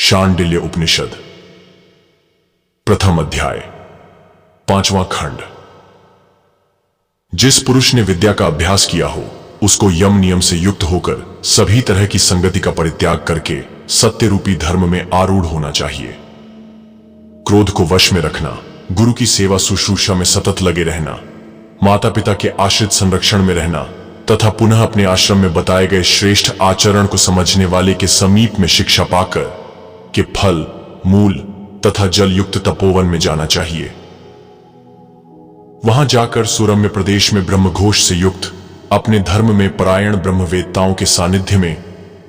शांडिल्य उपनिषद प्रथम अध्याय पांचवां खंड। जिस पुरुष ने विद्या का अभ्यास किया हो उसको यम नियम से युक्त होकर सभी तरह की संगति का परित्याग करके सत्य रूपी धर्म में आरूढ़ होना चाहिए। क्रोध को वश में रखना, गुरु की सेवा शुश्रूषा में सतत लगे रहना, माता पिता के आश्रित संरक्षण में रहना तथा पुनः अपने आश्रम में बताए गए श्रेष्ठ आचरण को समझने वाले के समीप में शिक्षा पाकर कि फल, मूल तथा जल युक्त तपोवन में जाना चाहिए। वहां जाकर सुरम्य प्रदेश में ब्रह्मघोष से युक्त अपने धर्म में परायण ब्रह्मवेत्ताओं के सानिध्य में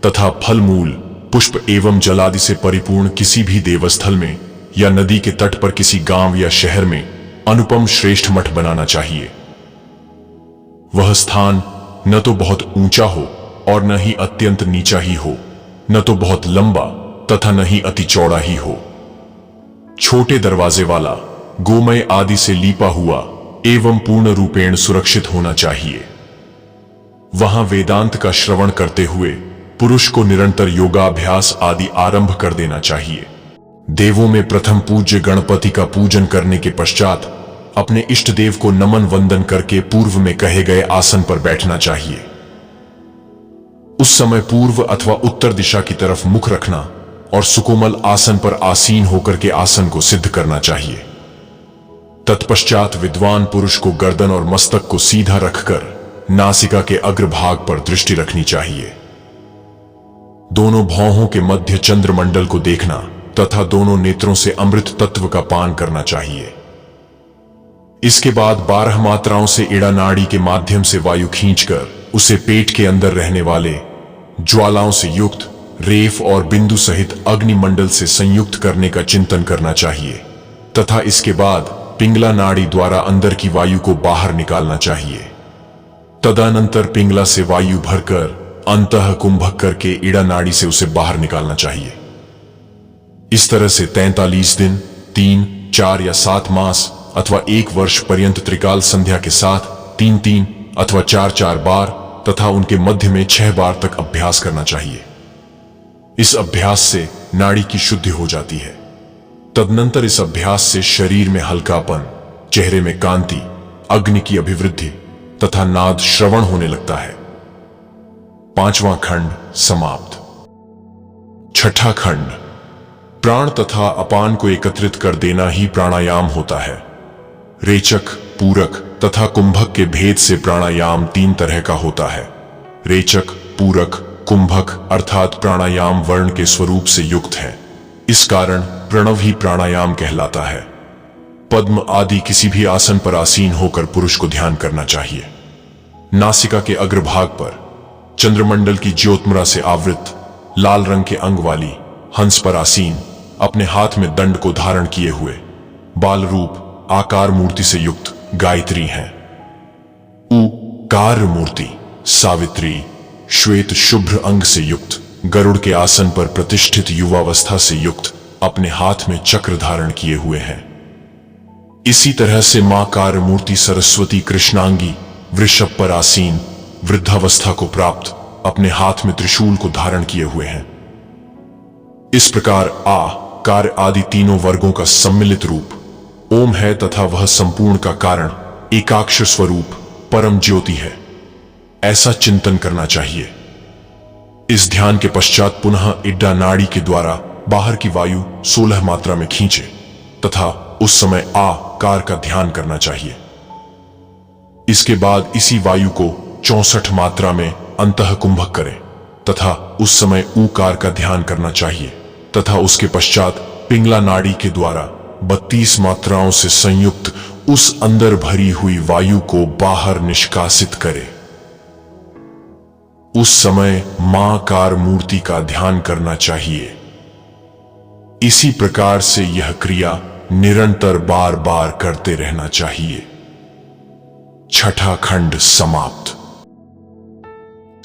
तथा फल, मूल, पुष्प एवं जल आदि से परिपूर्ण किसी भी देवस्थल में या नदी के तट पर किसी गांव या शहर में अनुपम श्रेष्ठ मठ बनाना चाहिए। वह स्थान न तो बहुत ऊंचा हो और न ही अत्यंत नीचा ही हो, न तो बहुत लंबा तथा न ही अति चौड़ा ही हो। छोटे दरवाजे वाला, गोमय आदि से लीपा हुआ एवं पूर्ण रूपेण सुरक्षित होना चाहिए। वहां वेदांत का श्रवण करते हुए पुरुष को निरंतर योगाभ्यास आदि आरंभ कर देना चाहिए। देवों में प्रथम पूज्य गणपति का पूजन करने के पश्चात अपने इष्ट देव को नमन वंदन करके पूर्व में कहे गए आसन पर बैठना चाहिए। उस समय पूर्व अथवा उत्तर दिशा की तरफ मुख रखना और सुकोमल आसन पर आसीन होकर के आसन को सिद्ध करना चाहिए। तत्पश्चात विद्वान पुरुष को गर्दन और मस्तक को सीधा रखकर नासिका के अग्रभाग पर दृष्टि रखनी चाहिए। दोनों भौहों के मध्य चंद्रमंडल को देखना तथा दोनों नेत्रों से अमृत तत्व का पान करना चाहिए। इसके बाद 12 मात्राओं से इड़ा नाड़ी के माध्यम से वायु खींचकर उसे पेट के अंदर रहने वाले ज्वालाओं से युक्त रेफ और बिंदु सहित अग्निमंडल से संयुक्त करने का चिंतन करना चाहिए तथा इसके बाद पिंगला नाड़ी द्वारा अंदर की वायु को बाहर निकालना चाहिए। तदनंतर पिंगला से वायु भरकर अंतः कुंभक करके इड़ा नाड़ी से उसे बाहर निकालना चाहिए। इस तरह से 43 दिन, 3, 4 या 7 मास अथवा 1 वर्ष पर्यंत त्रिकाल संध्या के साथ 3-3 अथवा 4-4 बार तथा उनके मध्य में 6 बार तक अभ्यास करना चाहिए। इस अभ्यास से नाड़ी की शुद्धि हो जाती है। तदनंतर इस अभ्यास से शरीर में हल्कापन, चेहरे में कांति, अग्नि की अभिवृद्धि तथा नाद श्रवण होने लगता है। 5वां खंड समाप्त। 6ठा खंड प्राण तथा अपान को एकत्रित कर देना ही प्राणायाम होता है। रेचक, पूरक तथा कुंभक के भेद से प्राणायाम 3 तरह का होता है। रेचक, पूरक, कुंभक अर्थात प्राणायाम वर्ण के स्वरूप से युक्त है। इस कारण प्रणव ही प्राणायाम कहलाता है। पद्म आदि किसी भी आसन पर आसीन होकर पुरुष को ध्यान करना चाहिए। नासिका के अग्रभाग पर चंद्रमंडल की ज्योत्मरा से आवृत लाल रंग के अंग वाली हंस पर आसीन, अपने हाथ में दंड को धारण किए हुए बाल रूप आकार मूर्ति से युक्त गायत्री हैं। उकार मूर्ति सावित्री श्वेत शुभ्र अंग से युक्त गरुड़ के आसन पर प्रतिष्ठित युवावस्था से युक्त अपने हाथ में चक्र धारण किए हुए हैं। इसी तरह से मां कार मूर्ति सरस्वती कृष्णांगी वृषभ पर आसीन वृद्धावस्था को प्राप्त अपने हाथ में त्रिशूल को धारण किए हुए हैं। इस प्रकार आ कार आदि तीनों वर्गों का सम्मिलित रूप ओम है तथा वह संपूर्ण का कारण एकाक्षर स्वरूप परम ज्योति है, ऐसा चिंतन करना चाहिए। इस ध्यान के पश्चात पुनः इड्डा नाड़ी के द्वारा बाहर की वायु 16 मात्रा में खींचे तथा उस समय आ कार का ध्यान करना चाहिए। इसके बाद इसी वायु को 64 मात्रा में अंतः कुंभक करें तथा उस समय ऊकार का ध्यान करना चाहिए तथा उसके पश्चात पिंगला नाड़ी के द्वारा 32 मात्राओं से संयुक्त उस अंदर भरी हुई वायु को बाहर निष्कासित करें। उस समय मां कार मूर्ति का ध्यान करना चाहिए। इसी प्रकार से यह क्रिया निरंतर बार बार करते रहना चाहिए। 6ठा खंड समाप्त।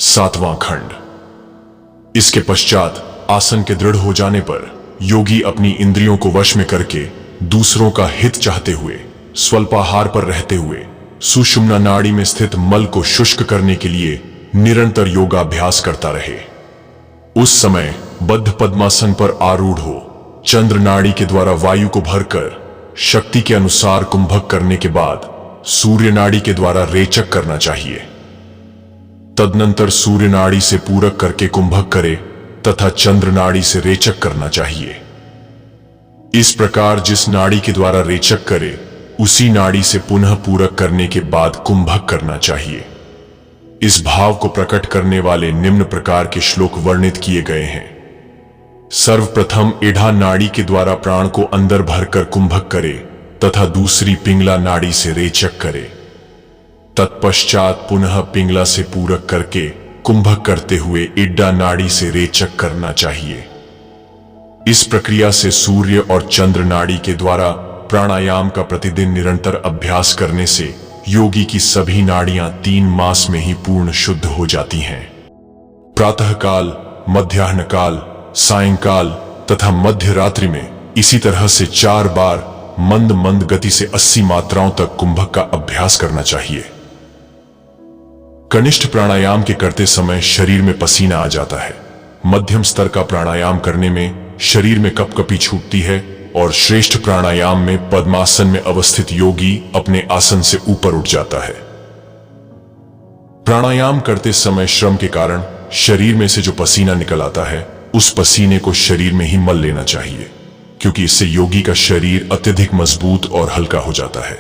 7वां खंड। इसके पश्चात आसन के दृढ़ हो जाने पर योगी अपनी इंद्रियों को वश में करके दूसरों का हित चाहते हुए स्वल्पाहार पर रहते हुए सुषुम्ना नाड़ी में स्थित मल को शुष्क करने के लिए निरंतर योगाभ्यास करता रहे। उस समय बद्ध पद्मासन पर आरूढ़ हो चंद्र नाड़ी के द्वारा वायु को भरकर शक्ति के अनुसार कुंभक करने के बाद सूर्य नाड़ी के द्वारा रेचक करना चाहिए। तदनंतर सूर्य नाड़ी से पूरक करके कुंभक करे तथा चंद्र नाड़ी से रेचक करना चाहिए। इस प्रकार जिस नाड़ी के द्वारा रेचक करे उसी नाड़ी से पुनः पूरक करने के बाद कुंभक करना चाहिए। इस भाव को प्रकट करने वाले निम्न प्रकार के श्लोक वर्णित किए गए हैं। सर्वप्रथम इड़ा नाड़ी के द्वारा प्राण को अंदर भरकर कुंभक करे तथा दूसरी पिंगला नाड़ी से रेचक करे। तत्पश्चात पुनः पिंगला से पूरक करके कुंभक करते हुए इड्डा नाड़ी से रेचक करना चाहिए। इस प्रक्रिया से सूर्य और चंद्र नाड़ी के द्वारा प्राणायाम का प्रतिदिन निरंतर अभ्यास करने से योगी की सभी नाड़ियां 3 मास में ही पूर्ण शुद्ध हो जाती हैं। प्रातः काल, मध्याह्न काल, सायंकाल तथा मध्य रात्रि में इसी तरह से 4 बार मंद मंद गति से 80 मात्राओं तक कुंभक का अभ्यास करना चाहिए। कनिष्ठ प्राणायाम के करते समय शरीर में पसीना आ जाता है। मध्यम स्तर का प्राणायाम करने में शरीर में कपकपी छूटती है और श्रेष्ठ प्राणायाम में पद्मासन में अवस्थित योगी अपने आसन से ऊपर उठ जाता है। प्राणायाम करते समय श्रम के कारण शरीर में से जो पसीना निकल आता है उस पसीने को शरीर में ही मल लेना चाहिए, क्योंकि इससे योगी का शरीर अत्यधिक मजबूत और हल्का हो जाता है।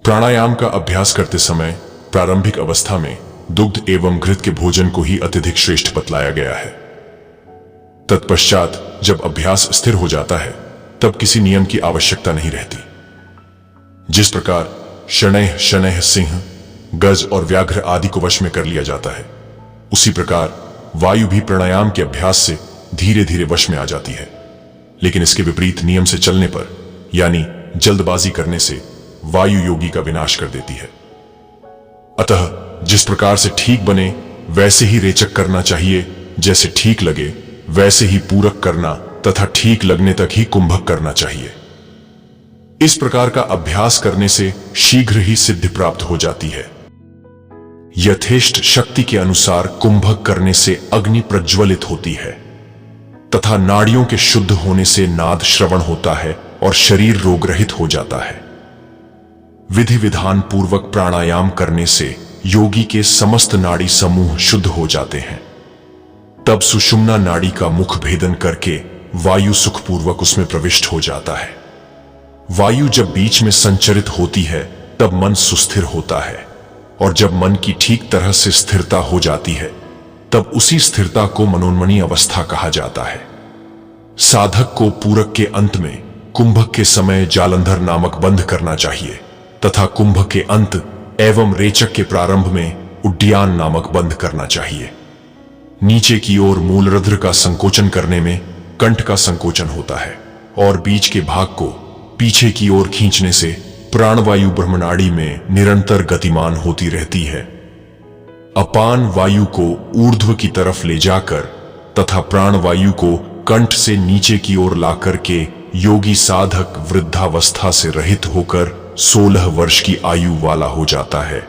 प्राणायाम का अभ्यास करते समय प्रारंभिक अवस्था में दुग्ध एवं घृत के भोजन को ही अत्यधिक श्रेष्ठ बतलाया गया है। तत्पश्चात जब अभ्यास स्थिर हो जाता है तब किसी नियम की आवश्यकता नहीं रहती। जिस प्रकार शनैः शनैः सिंह, गज और व्याघ्र आदि को वश में कर लिया जाता है, उसी प्रकार वायु भी प्राणायाम के अभ्यास से धीरे धीरे वश में आ जाती है। लेकिन इसके विपरीत नियम से चलने पर यानी जल्दबाजी करने से वायु योगी का विनाश कर देती है। अतः जिस प्रकार से ठीक बने वैसे ही रेचक करना चाहिए, जैसे ठीक लगे वैसे ही पूरक करना तथा ठीक लगने तक ही कुंभक करना चाहिए। इस प्रकार का अभ्यास करने से शीघ्र ही सिद्धि प्राप्त हो जाती है। यथेष्ट शक्ति के अनुसार कुंभक करने से अग्नि प्रज्वलित होती है तथा नाड़ियों के शुद्ध होने से नाद श्रवण होता है और शरीर रोग रहित हो जाता है। विधि विधान पूर्वक प्राणायाम करने से योगी के समस्त नाड़ी समूह शुद्ध हो जाते हैं। तब सुषुम्ना नाड़ी का मुख भेदन करके वायु सुखपूर्वक उसमें प्रविष्ट हो जाता है। वायु जब बीच में संचरित होती है तब मन सुस्थिर होता है, और जब मन की ठीक तरह से स्थिरता हो जाती है तब उसी स्थिरता को मनोन्मनी अवस्था कहा जाता है। साधक को पूरक के अंत में कुंभक के समय जालंधर नामक बंध करना चाहिए तथा कुंभक के अंत एवं रेचक के प्रारंभ में उड्डयन नामक बंध करना चाहिए। नीचे की ओर मूलरध्र का संकोचन करने में कंठ का संकोचन होता है और बीच के भाग को पीछे की ओर खींचने से प्राणवायु ब्रह्मनाड़ी में निरंतर गतिमान होती रहती है। अपान वायु को ऊर्ध्व की तरफ ले जाकर तथा प्राणवायु को कंठ से नीचे की ओर लाकर के योगी साधक वृद्धावस्था से रहित होकर 16 वर्ष की आयु वाला हो जाता है।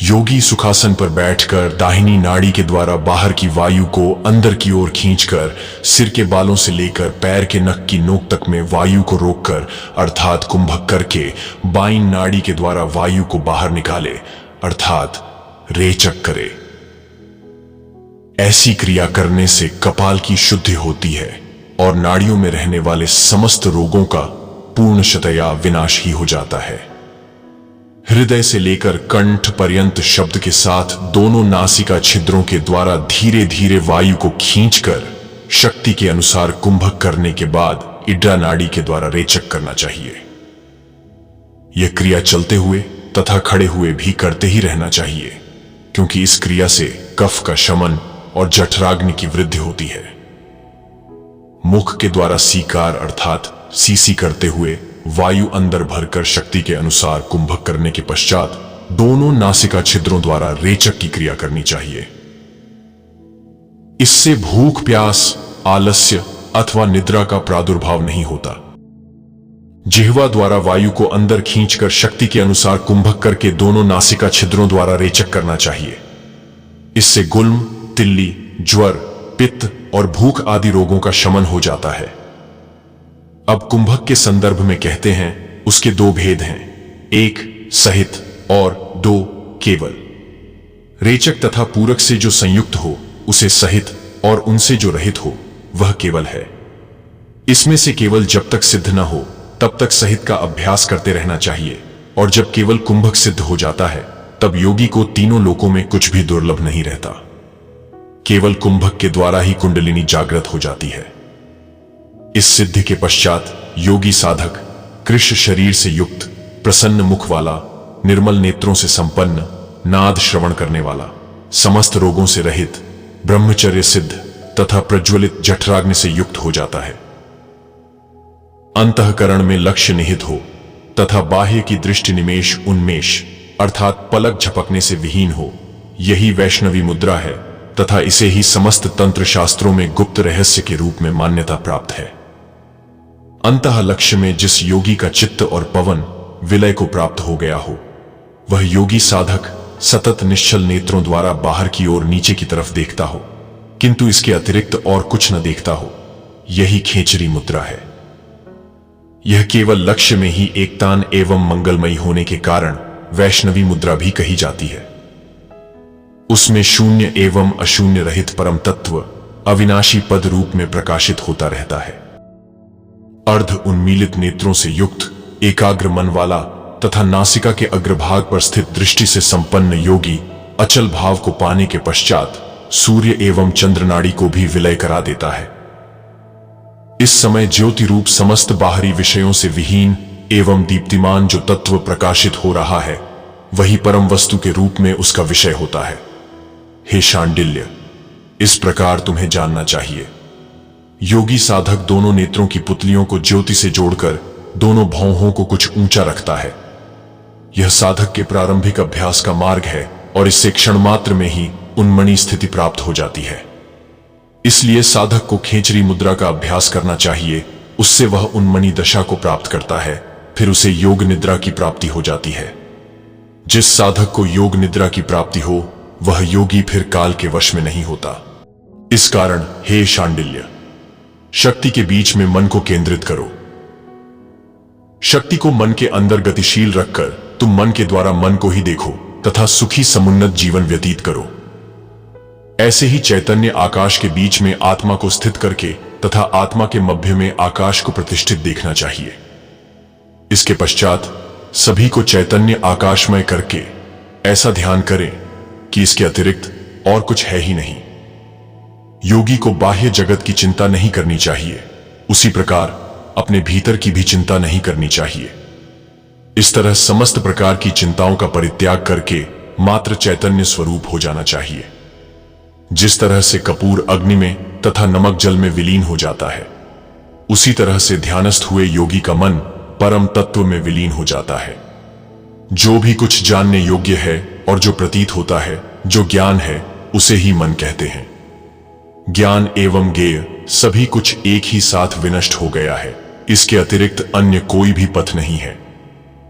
योगी सुखासन पर बैठकर दाहिनी नाड़ी के द्वारा बाहर की वायु को अंदर की ओर खींचकर सिर के बालों से लेकर पैर के नख की नोक तक में वायु को रोककर अर्थात कुंभक करके बाईं नाड़ी के द्वारा वायु को बाहर निकाले अर्थात रेचक करे। ऐसी क्रिया करने से कपाल की शुद्धि होती है और नाड़ियों में रहने वाले समस्त रोगों का पूर्णशतया विनाश ही हो जाता है। हृदय से लेकर कंठ पर्यंत शब्द के साथ दोनों नासिका छिद्रों के द्वारा धीरे धीरे वायु को खींचकर शक्ति के अनुसार कुंभक करने के बाद इड्डा नाड़ी के द्वारा रेचक करना चाहिए। यह क्रिया चलते हुए तथा खड़े हुए भी करते ही रहना चाहिए, क्योंकि इस क्रिया से कफ का शमन और जठराग्नि की वृद्धि होती है। मुख के द्वारा सीकार अर्थात सीसी करते हुए वायु अंदर भरकर शक्ति के अनुसार कुंभक करने के पश्चात दोनों नासिका छिद्रों द्वारा रेचक की क्रिया करनी चाहिए। इससे भूख, प्यास, आलस्य अथवा निद्रा का प्रादुर्भाव नहीं होता। जिह्वा द्वारा वायु को अंदर खींचकर शक्ति के अनुसार कुंभक करके दोनों नासिका छिद्रों द्वारा रेचक करना चाहिए। इससे गुल्म, तिल्ली, ज्वर, पित्त और भूख आदि रोगों का शमन हो जाता है। अब कुंभक के संदर्भ में कहते हैं उसके दो भेद हैं, एक सहित और दो केवल। रेचक तथा पूरक से जो संयुक्त हो उसे सहित और उनसे जो रहित हो वह केवल है। इसमें से केवल जब तक सिद्ध न हो तब तक सहित का अभ्यास करते रहना चाहिए, और जब केवल कुंभक सिद्ध हो जाता है तब योगी को तीनों लोकों में कुछ भी दुर्लभ नहीं रहता। केवल कुंभक के द्वारा ही कुंडलिनी जागृत हो जाती है। इस सिद्धि के पश्चात योगी साधक कृष्ण शरीर से युक्त, प्रसन्न मुख वाला, निर्मल नेत्रों से संपन्न, नाद श्रवण करने वाला, समस्त रोगों से रहित, ब्रह्मचर्य सिद्ध तथा प्रज्वलित जठराग्नि से युक्त हो जाता है। अंतःकरण में लक्ष्य निहित हो तथा बाह्य की दृष्टि निमेष उन्मेष अर्थात पलक झपकने से विहीन हो, यही वैष्णवी मुद्रा है तथा इसे ही समस्त तंत्र शास्त्रों में गुप्त रहस्य के रूप में मान्यता प्राप्त है। अंतः लक्ष्य में जिस योगी का चित्त और पवन विलय को प्राप्त हो गया हो, वह योगी साधक सतत निश्चल नेत्रों द्वारा बाहर की ओर नीचे की तरफ देखता हो, किंतु इसके अतिरिक्त और कुछ न देखता हो, यही खेचरी मुद्रा है। यह केवल लक्ष्य में ही एकतान एवं मंगलमयी होने के कारण वैष्णवी मुद्रा भी कही जाती है। उसमें शून्य एवं अशून्य रहित परम तत्व अविनाशी पद रूप में प्रकाशित होता रहता है। अर्ध उन्मीलित नेत्रों से युक्त, एकाग्र मन वाला तथा नासिका के अग्रभाग पर स्थित दृष्टि से संपन्न योगी अचल भाव को पाने के पश्चात सूर्य एवं चंद्रनाड़ी को भी विलय करा देता है। इस समय ज्योति रूप समस्त बाहरी विषयों से विहीन एवं दीप्तिमान जो तत्व प्रकाशित हो रहा है, वही परम वस्तु के रूप में उसका विषय होता है। हे शांडिल्य, इस प्रकार तुम्हें जानना चाहिए। योगी साधक दोनों नेत्रों की पुतलियों को ज्योति से जोड़कर दोनों भौहों को कुछ ऊंचा रखता है। यह साधक के प्रारंभिक अभ्यास का मार्ग है और इससे क्षण मात्र में ही उन्मणि स्थिति प्राप्त हो जाती है। इसलिए साधक को खेचरी मुद्रा का अभ्यास करना चाहिए, उससे वह उन्मणि दशा को प्राप्त करता है, फिर उसे योग निद्रा की प्राप्ति हो जाती है। जिस साधक को योग निद्रा की प्राप्ति हो वह योगी फिर काल के वश में नहीं होता। इस कारण हे शांडिल्य, शक्ति के बीच में मन को केंद्रित करो। शक्ति को मन के अंदर गतिशील रखकर तुम मन के द्वारा मन को ही देखो तथा सुखी समुन्नत जीवन व्यतीत करो। ऐसे ही चैतन्य आकाश के बीच में आत्मा को स्थित करके तथा आत्मा के मध्य में आकाश को प्रतिष्ठित देखना चाहिए। इसके पश्चात सभी को चैतन्य आकाशमय करके ऐसा ध्यान करें कि इसके अतिरिक्त और कुछ है ही नहीं। योगी को बाह्य जगत की चिंता नहीं करनी चाहिए, उसी प्रकार अपने भीतर की भी चिंता नहीं करनी चाहिए। इस तरह समस्त प्रकार की चिंताओं का परित्याग करके मात्र चैतन्य स्वरूप हो जाना चाहिए। जिस तरह से कपूर अग्नि में तथा नमक जल में विलीन हो जाता है, उसी तरह से ध्यानस्थ हुए योगी का मन परम तत्व में विलीन हो जाता है। जो भी कुछ जानने योग्य है और जो प्रतीत होता है, जो ज्ञान है, उसे ही मन कहते हैं। ज्ञान एवं ज्ञेय सभी कुछ एक ही साथ विनष्ट हो गया है, इसके अतिरिक्त अन्य कोई भी पथ नहीं है।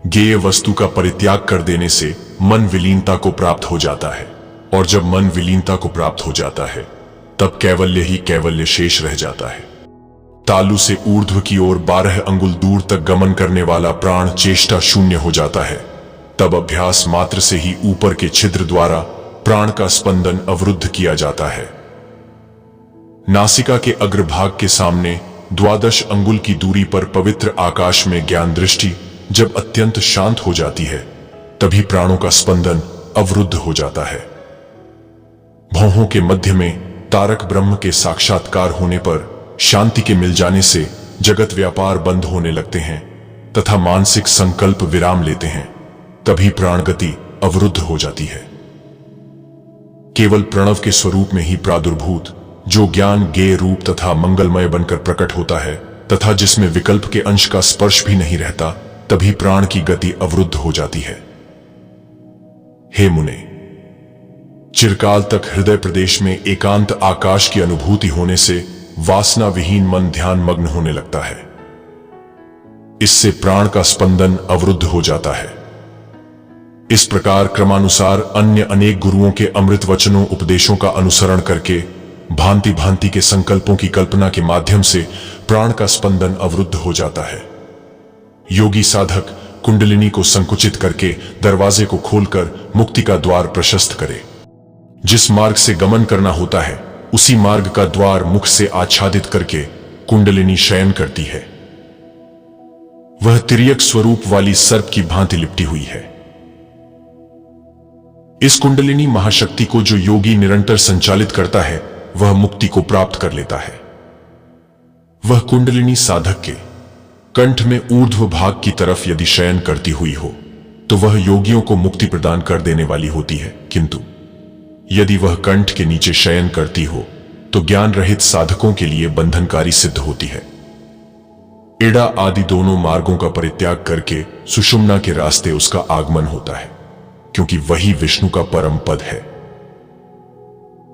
ज्ञेय वस्तु का परित्याग कर देने से मन विलीनता को प्राप्त हो जाता है, और जब मन विलीनता को प्राप्त हो जाता है तब कैवल्य ही कैवल्य शेष रह जाता है। तालु से ऊर्ध्व की ओर 12 अंगुल दूर तक गमन करने वाला प्राण चेष्टा शून्य हो जाता है, तब अभ्यास मात्र से ही ऊपर के छिद्र द्वारा प्राण का स्पंदन अवरुद्ध किया जाता है। नासिका के अग्रभाग के सामने 12 अंगुल की दूरी पर पवित्र आकाश में ज्ञान दृष्टि जब अत्यंत शांत हो जाती है, तभी प्राणों का स्पंदन अवरुद्ध हो जाता है। भौहों के मध्य में तारक ब्रह्म के साक्षात्कार होने पर शांति के मिल जाने से जगत व्यापार बंद होने लगते हैं तथा मानसिक संकल्प विराम लेते हैं, तभी प्राण गति अवरुद्ध हो जाती है। केवल प्रणव के स्वरूप में ही प्रादुर्भूत जो ज्ञान ज्ञेय रूप तथा मंगलमय बनकर प्रकट होता है तथा जिसमें विकल्प के अंश का स्पर्श भी नहीं रहता, तभी प्राण की गति अवरुद्ध हो जाती है। हे मुने, चिरकाल तक हृदय प्रदेश में एकांत आकाश की अनुभूति होने से वासना विहीन मन ध्यान मग्न होने लगता है। इससे प्राण का स्पंदन अवरुद्ध हो जाता है। इस प्रकार क्रमानुसार अन्य अनेक गुरुओं के अमृत वचनों उपदेशों का अनुसरण करके भांति भांति के संकल्पों की कल्पना के माध्यम से प्राण का स्पंदन अवरुद्ध हो जाता है। योगी साधक कुंडलिनी को संकुचित करके दरवाजे को खोलकर मुक्ति का द्वार प्रशस्त करे। जिस मार्ग से गमन करना होता है उसी मार्ग का द्वार मुख से आच्छादित करके कुंडलिनी शयन करती है। वह तिर्यक स्वरूप वाली सर्प की भांति लिपटी हुई है। इस कुंडलिनी महाशक्ति को जो योगी निरंतर संचालित करता है वह मुक्ति को प्राप्त कर लेता है। वह कुंडलिनी साधक के कंठ में ऊर्ध्व भाग की तरफ यदि शयन करती हुई हो तो वह योगियों को मुक्ति प्रदान कर देने वाली होती है, किंतु यदि वह कंठ के नीचे शयन करती हो तो ज्ञान रहित साधकों के लिए बंधनकारी सिद्ध होती है। एड़ा आदि दोनों मार्गों का परित्याग करके सुषुम्ना के रास्ते उसका आगमन होता है, क्योंकि वही विष्णु का परम पद है।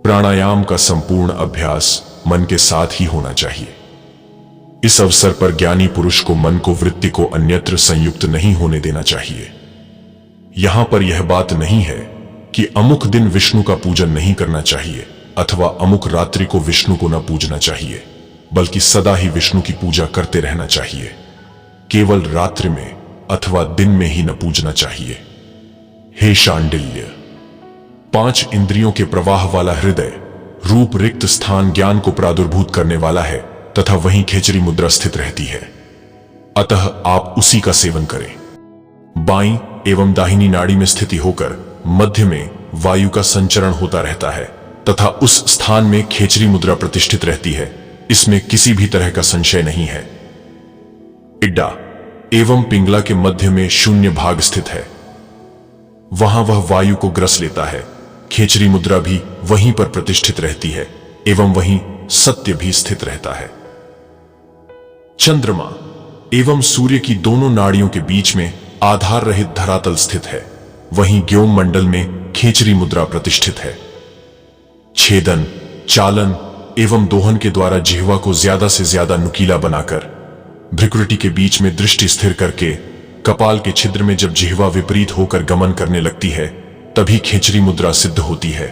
प्राणायाम का संपूर्ण अभ्यास मन के साथ ही होना चाहिए। इस अवसर पर ज्ञानी पुरुष को मन को वृत्ति को अन्यत्र संयुक्त नहीं होने देना चाहिए। यहां पर यह बात नहीं है कि अमुक दिन विष्णु का पूजन नहीं करना चाहिए अथवा अमुक रात्रि को विष्णु को न पूजना चाहिए, बल्कि सदा ही विष्णु की पूजा करते रहना चाहिए। केवल रात्रि में अथवा दिन में ही न पूजना चाहिए। हे शांडिल्य, 5 इंद्रियों के प्रवाह वाला हृदय रूप रिक्त स्थान ज्ञान को प्रादुर्भूत करने वाला है तथा वहीं खेचरी मुद्रा स्थित रहती है, अतः आप उसी का सेवन करें। बाईं एवं दाहिनी नाड़ी में स्थिति होकर मध्य में वायु का संचरण होता रहता है तथा उस स्थान में खेचरी मुद्रा प्रतिष्ठित रहती है, इसमें किसी भी तरह का संशय नहीं है। इड्डा एवं पिंगला के मध्य में शून्य भाग स्थित है, वहां वह वायु को ग्रस लेता है। खेचरी मुद्रा भी वहीं पर प्रतिष्ठित रहती है एवं वहीं सत्य भी स्थित रहता है। चंद्रमा एवं सूर्य की दोनों नाड़ियों के बीच में आधार रहित धरातल स्थित है, वहीं ज्ञोम मंडल में खेचरी मुद्रा प्रतिष्ठित है। छेदन, चालन एवं दोहन के द्वारा जिह्वा को ज्यादा से ज्यादा नुकीला बनाकर भ्रुकुटी के बीच में दृष्टि स्थिर करके कपाल के छिद्र में जब जिह्वा विपरीत होकर गमन करने लगती है तभी खेचरी मुद्रा सिद्ध होती है।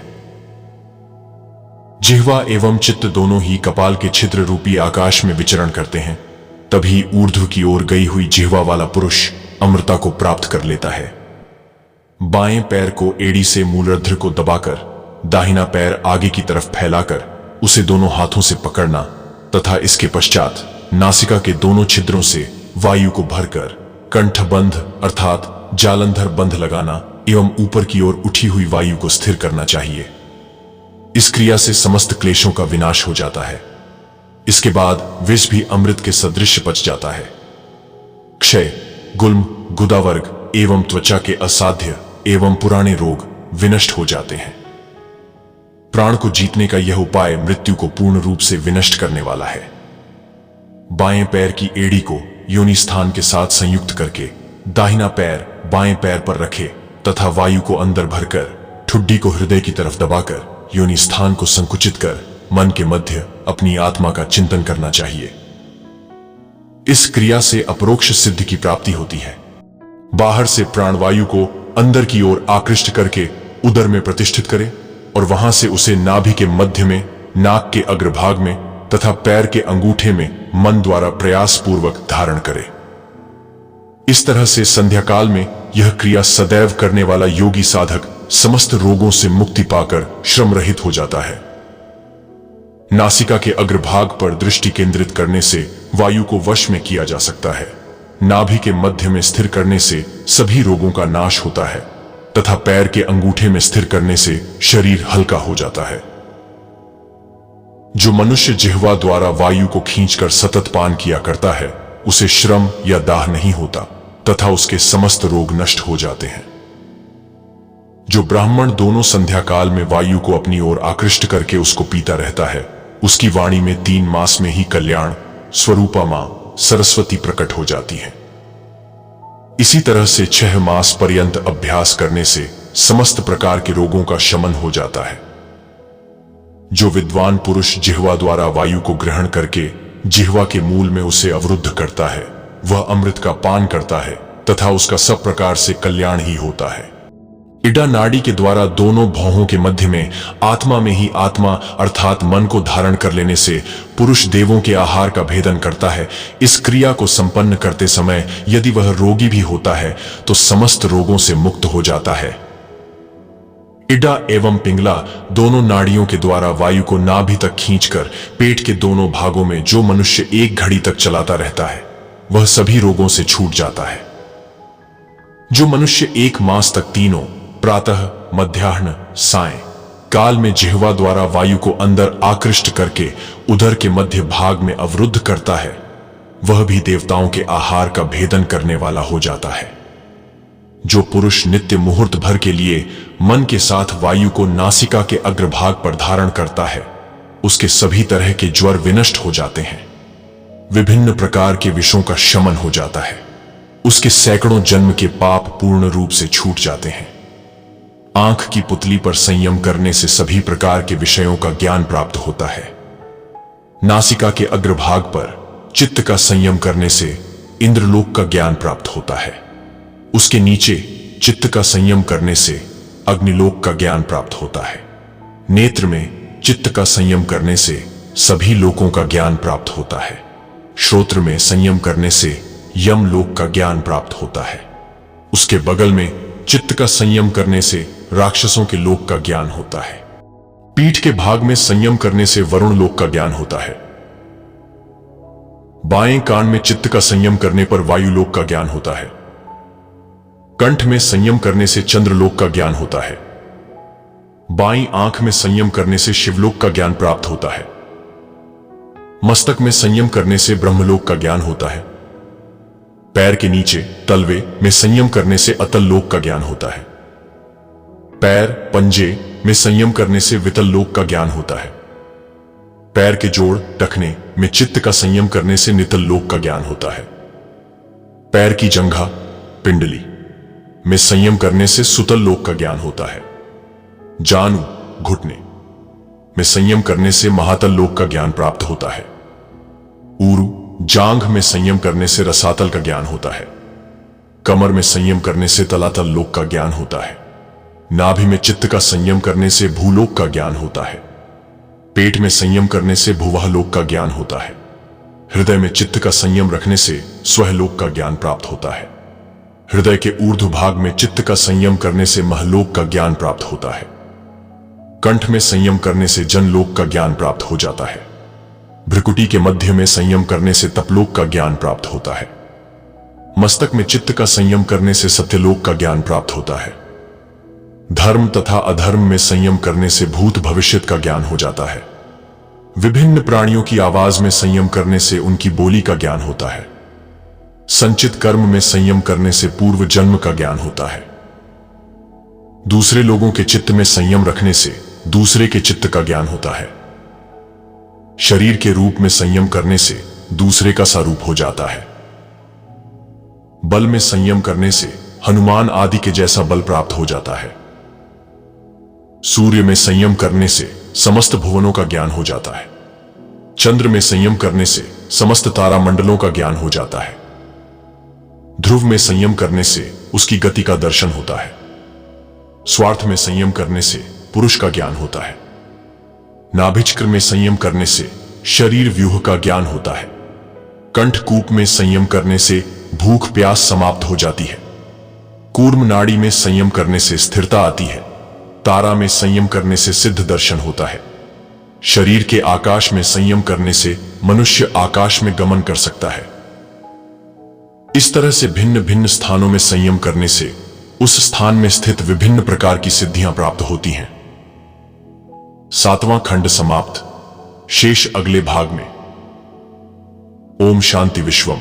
जिह्वा एवं चित्त दोनों ही कपाल के छिद्र रूपी आकाश में विचरण करते हैं, तभी ऊर्ध्व की ओर गई हुई जिह्वा वाला पुरुष अमृता को प्राप्त कर लेता है। बाएं पैर को एड़ी से मूलाधार को दबाकर दाहिना पैर आगे की तरफ फैलाकर उसे दोनों हाथों से पकड़ना तथा इसके पश्चात नासिका के दोनों छिद्रों से वायु को भरकर कंठबंध अर्थात जालंधर बंध लगाना एवं ऊपर की ओर उठी हुई वायु को स्थिर करना चाहिए। इस क्रिया से समस्त क्लेशों का विनाश हो जाता है। इसके बाद विष भी अमृत के सदृश पच जाता है। क्षय, गुल्म, गुदावर्ग एवं त्वचा के असाध्य एवं पुराने रोग विनष्ट हो जाते हैं। प्राण को जीतने का यह उपाय मृत्यु को पूर्ण रूप से विनष्ट करने वाला है। बाएं पैर की एड़ी को योनि स्थान के साथ संयुक्त करके दाहिना पैर बाएं पैर पर रखे तथा वायु को अंदर भरकर ठुड्डी को हृदय की तरफ दबाकर योनि स्थान को संकुचित कर मन के मध्य अपनी आत्मा का चिंतन करना चाहिए। इस क्रिया से अपरोक्ष सिद्धि की प्राप्ति होती है। बाहर से प्राणवायु को अंदर की ओर आकृष्ट करके उदर में प्रतिष्ठित करें और वहां से उसे नाभि के मध्य में, नाक के अग्रभाग में तथा पैर के अंगूठे में मन द्वारा प्रयास पूर्वक धारण करें। इस तरह से संध्या काल में यह क्रिया सदैव करने वाला योगी साधक समस्त रोगों से मुक्ति पाकर श्रम रहित हो जाता है। नासिका के अग्रभाग पर दृष्टि केंद्रित करने से वायु को वश में किया जा सकता है। नाभि के मध्य में स्थिर करने से सभी रोगों का नाश होता है तथा पैर के अंगूठे में स्थिर करने से शरीर हल्का हो जाता है। जो मनुष्य जिह्वा द्वारा वायु को खींचकर सतत पान किया करता है उसे श्रम या दाह नहीं होता तथा उसके समस्त रोग नष्ट हो जाते हैं। जो ब्राह्मण दोनों संध्या काल में वायु को अपनी ओर आकृष्ट करके उसको पीता रहता है उसकी वाणी में 3 मास में ही कल्याण स्वरूपा मां सरस्वती प्रकट हो जाती है। इसी तरह से 6 मास पर्यंत अभ्यास करने से समस्त प्रकार के रोगों का शमन हो जाता है। जो विद्वान पुरुष जिह्वा द्वारा वायु को ग्रहण करके जिह्वा के मूल में उसे अवरुद्ध करता है वह अमृत का पान करता है तथा उसका सब प्रकार से कल्याण ही होता है। इड़ा नाड़ी के द्वारा दोनों भौहों के मध्य में आत्मा में ही आत्मा अर्थात मन को धारण कर लेने से पुरुष देवों के आहार का भेदन करता है। इस क्रिया को संपन्न करते समय यदि वह रोगी भी होता है तो समस्त रोगों से मुक्त हो जाता है। इड़ा एवं पिंगला दोनों नाड़ियों के द्वारा वायु को नाभि तक खींचकर पेट के दोनों भागों में जो मनुष्य एक घड़ी तक चलाता रहता है वह सभी रोगों से छूट जाता है। जो मनुष्य 1 मास तक तीनों प्रातः, मध्याह्न, सायं काल में जिह्वा द्वारा वायु को अंदर आकृष्ट करके उदर के मध्य भाग में अवरुद्ध करता है वह भी देवताओं के आहार का भेदन करने वाला हो जाता है। जो पुरुष नित्य मुहूर्त भर के लिए मन के साथ वायु को नासिका के अग्रभाग पर धारण करता है उसके सभी तरह के ज्वर विनष्ट हो जाते हैं, विभिन्न प्रकार के विषों का शमन हो जाता है, उसके सैकड़ों जन्म के पाप पूर्ण रूप से छूट जाते हैं। आंख की पुतली पर संयम करने से सभी प्रकार के विषयों का ज्ञान प्राप्त होता है। नासिका के अग्रभाग पर चित्त का संयम करने से इंद्रलोक का ज्ञान प्राप्त होता है। उसके नीचे चित्त का संयम करने से अग्निलोक का ज्ञान प्राप्त होता है। नेत्र में चित्त का संयम करने से सभी लोकों का ज्ञान प्राप्त होता है। श्रोत्र में संयम करने से यमलोक का ज्ञान प्राप्त होता है। उसके बगल में चित्त का संयम करने से राक्षसों के लोक का ज्ञान होता है। पीठ के भाग में संयम करने से वरुण लोक का ज्ञान होता है। बाएं कान में चित्त का संयम करने पर वायुलोक का ज्ञान होता है। कंठ में संयम करने से चंद्रलोक का ज्ञान होता है। बाईं आंख में संयम करने से शिवलोक का ज्ञान प्राप्त होता है। मस्तक में संयम करने से ब्रह्मलोक का ज्ञान होता है। पैर के नीचे तलवे में संयम करने से अतल लोक का ज्ञान होता है। पैर पंजे में संयम करने से वितल लोक का ज्ञान होता है। पैर के जोड़ टखने में चित्त का संयम करने से नितल लोक का ज्ञान होता है। पैर की जंघा पिंडली में संयम करने से सुतल लोक का ज्ञान होता है। जानु घुटने में संयम करने से महातल लोक का ज्ञान प्राप्त होता है। ऊरु जांघ में संयम करने से रसातल का ज्ञान होता है। कमर में संयम करने से तलातल लोक का ज्ञान होता है। नाभि में चित्त का संयम करने से भूलोक का ज्ञान होता है। पेट में संयम करने से भुवः लोक का ज्ञान होता है। हृदय में चित्त का संयम रखने से स्वहलोक का ज्ञान प्राप्त होता है। हृदय के ऊर्ध्व भाग में चित्त का संयम करने से महलोक का ज्ञान प्राप्त होता है। कंठ में संयम करने से जनलोक का ज्ञान प्राप्त हो जाता है। भ्रुकुटी के मध्य में संयम करने से तपलोक का ज्ञान प्राप्त होता है। मस्तक में चित्त का संयम करने से सत्यलोक का ज्ञान प्राप्त होता है। धर्म तथा अधर्म में संयम करने से भूत भविष्यत का ज्ञान हो जाता है। विभिन्न प्राणियों की आवाज में संयम करने से उनकी बोली का ज्ञान होता है। संचित कर्म में संयम करने से पूर्व जन्म का ज्ञान होता है। दूसरे लोगों के चित्त में संयम रखने से दूसरे के चित्त का ज्ञान होता है। शरीर के रूप में संयम करने से दूसरे का स्वरूप हो जाता है। बल में संयम करने से हनुमान आदि के जैसा बल प्राप्त हो जाता है। सूर्य में संयम करने से समस्त भुवनों का ज्ञान हो जाता है। चंद्र में संयम करने से समस्त तारामंडलों का ज्ञान हो जाता है। ध्रुव में संयम करने से उसकी गति का दर्शन होता है। स्वार्थ में संयम करने से पुरुष का ज्ञान होता है। नाभिचक्र में संयम करने से शरीर व्यूह का ज्ञान होता है। कंठकूप में संयम करने से भूख प्यास समाप्त हो जाती है। कूर्म नाड़ी में संयम करने से स्थिरता आती है। तारा में संयम करने से सिद्ध दर्शन होता है। शरीर के आकाश में संयम करने से मनुष्य आकाश में गमन कर सकता है। इस तरह से भिन्न भिन्न स्थानों में संयम करने से उस स्थान में स्थित विभिन्न प्रकार की सिद्धियां प्राप्त होती हैं। 7वां खंड समाप्त। शेष अगले भाग में। ओम शांति विश्वम।